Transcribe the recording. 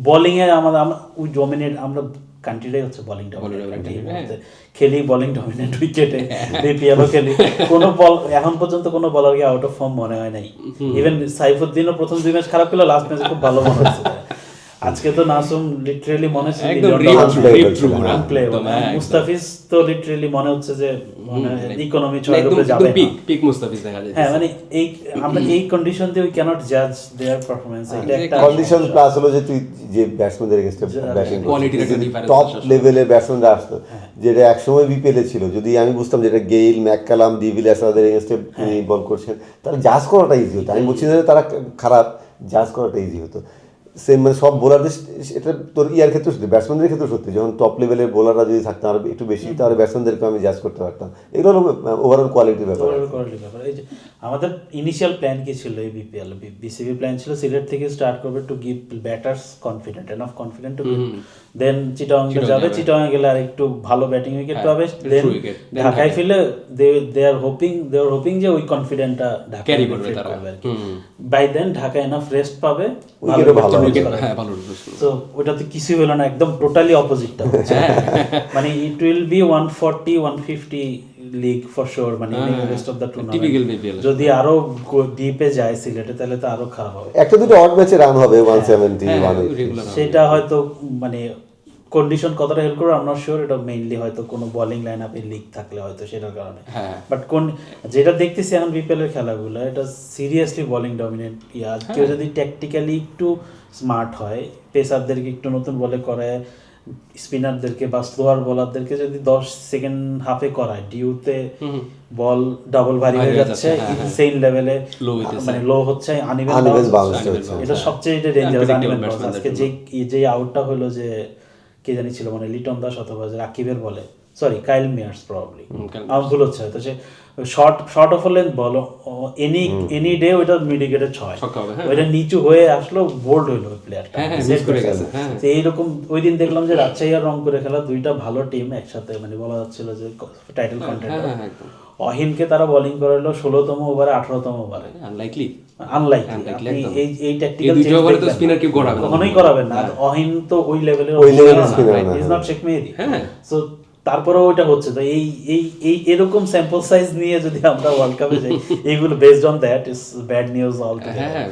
Bowling এ আমরা we dominate, আমরা কান্ট্রিটাই হচ্ছে বোলিং ডমিনেট, খেলি বোলিং ডমিনেট উইকেটে, বিপিএলও খেলি, কোনো বল এখন পর্যন্ত কোনো বলারকে আউট অফ ফর্ম মনে হয় নাই। ইভেন সাইফুদ্দিনও প্রথম 2 ম্যাচ খারাপ খেলো, লাস্ট ম্যাচে খুব ভালো মনে হচ্ছে। আজকে তো নাসুম লিটারেলি মনে হচ্ছে মুস্তাফিজ তো লিটারেলি মনে হচ্ছে যে ইকোনমি 6 এর উপরে যাবে, পিক মুস্তাফিজ দেখা যায়। হ্যাঁ মানে এই আমরা এই কন্ডিশনতে উই ক্যানট জাজ দেয়ার পারফরম্যান্স। এটা একটা কন্ডিশন প্লাস হলো যে তুই যে ব্যাটসম্যানদের এগেইনস্টে ব্যাটিং কোয়ালিটির একটা ডিফারেন্স, টপ লেভেলের ব্যাটসম্যানরা আসতো, যেটা একসময় বিপিএল ছিল, যদি আমি বুঝতাম যেটা গেইল, ম্যাককালাম, ডিভিলিয়ার্স তাদের এগেইনস্টে বল করছেন, তারা জাজ করাটা ইজি হতো। আমি বলছি না তারা খারাপ, জাজ করাটা ইজি হতো। সেম মানে সব বোলারদের, এটা তোর ইয়ার ক্ষেত্রে সত্যি, ব্যাটসম্যানদের ক্ষেত্রে সত্যি, যখন টপ লেভেলের বোলাররা যদি থাকতাম আর একটু বেশি, তাহলে ব্যাটসম্যানদেরকে আমি জাজ করতে পারতাম। এগুলো হলো ওভারঅল কোয়ালিটির ব্যাপার। এই যে আমাদের ইনিশিয়াল প্ল্যান কি ছিল এই বিপিএল, বিসিবি প্ল্যান ছিল সিলেট থেকে স্টার্ট করবে to give batters confident, enough confident to then Chittagong যাবে, চিটাগাং গেলে আর একটু ভালো ব্যাটিং উইকেট পাবে, দেন ঢাকায় ফিরে দে আর হোপিং যে ওই কনফিডেন্টটা ঢাকা ক্যারি করবে তারা, by then Dhaka enough rest পাবে, তো ওটা তো কিছুই হলো না, একদম টোটালি অপোজিটটা হচ্ছে। মানে it will be 140-150 league for sure, মানে রেস্ট অফ দ্য টুর্নামেন্ট। যদি আরো ডিপে যায় সিলেটে তাহলে তো আরো খারাপ হবে। একটা দুটো অড ম্যাচে রান হবে 170 180, সেটা হয়তো মানে কন্ডিশন কতটা হেল্প করবে আমরা শিওর, এটা মেইনলি হয়তো কোনো বোলিং লাইন আপে লিগ থাকলে হয়তো সেটার কারণে। বাট কোন যেটা দেখতেছি এখন বিপিএল এর খেলাগুলো, এটা সিরিয়াসলি বোলিং ডমিনেন্ট। কেউ যদি ট্যাকটিক্যালি একটু স্মার্ট হয়, পেসারদেরকে একটু নতুন বলে করে, স্পিনারদেরকে বা স্লোয়ার বোলারদেরকে যদি 10 সেকেন্ড হাফে করায়, ডিউতে বল ডাবল ভারী হয়ে যাচ্ছে, ইনসেইন লেভেলে মানে লো হচ্ছে, আনইভেন বাউন্স, এটা সবচেয়ে ডেঞ্জারাস আনইভেন বাউন্স। আজকে যে আউটটা হলো, যে কে জানি ছিল মানে লিটন দাস অথবা রাকিবের বলে, সরি কাইল মিয়ার্স প্রবাবলি, আমার ভুল হচ্ছে হয়তো, সে short of length ball any day ওইটা মিডিকেটেড 6, ওইটা নিচু হয়ে আসলো, বোল্ড হইলো ওই প্লেয়ারটা। এইরকম ওই দিন দেখলাম যে রাজশাহী আর রংপুরে খেলা, দুইটা ভালো টিম একসাথে, মানে বলা যাচ্ছিল যে টাইটেল কন্টেন্ডার। অহিনকে তারা বোলিং করালো 16তম ওভারে 18তম ওভারে, আনলাইকলি এই ট্যাকটিক্যাল কখনোই করাবেন না। অহিন তো ওই লেভেলের is not Sheikh Mehedi, so তারপরেও ওইটা হচ্ছে। তো এই এরকম স্যাম্পল সাইজ নিয়ে যদি আমরা ওয়ার্ল্ড কাপে যাই, এইগুলো based on that is bad news all together.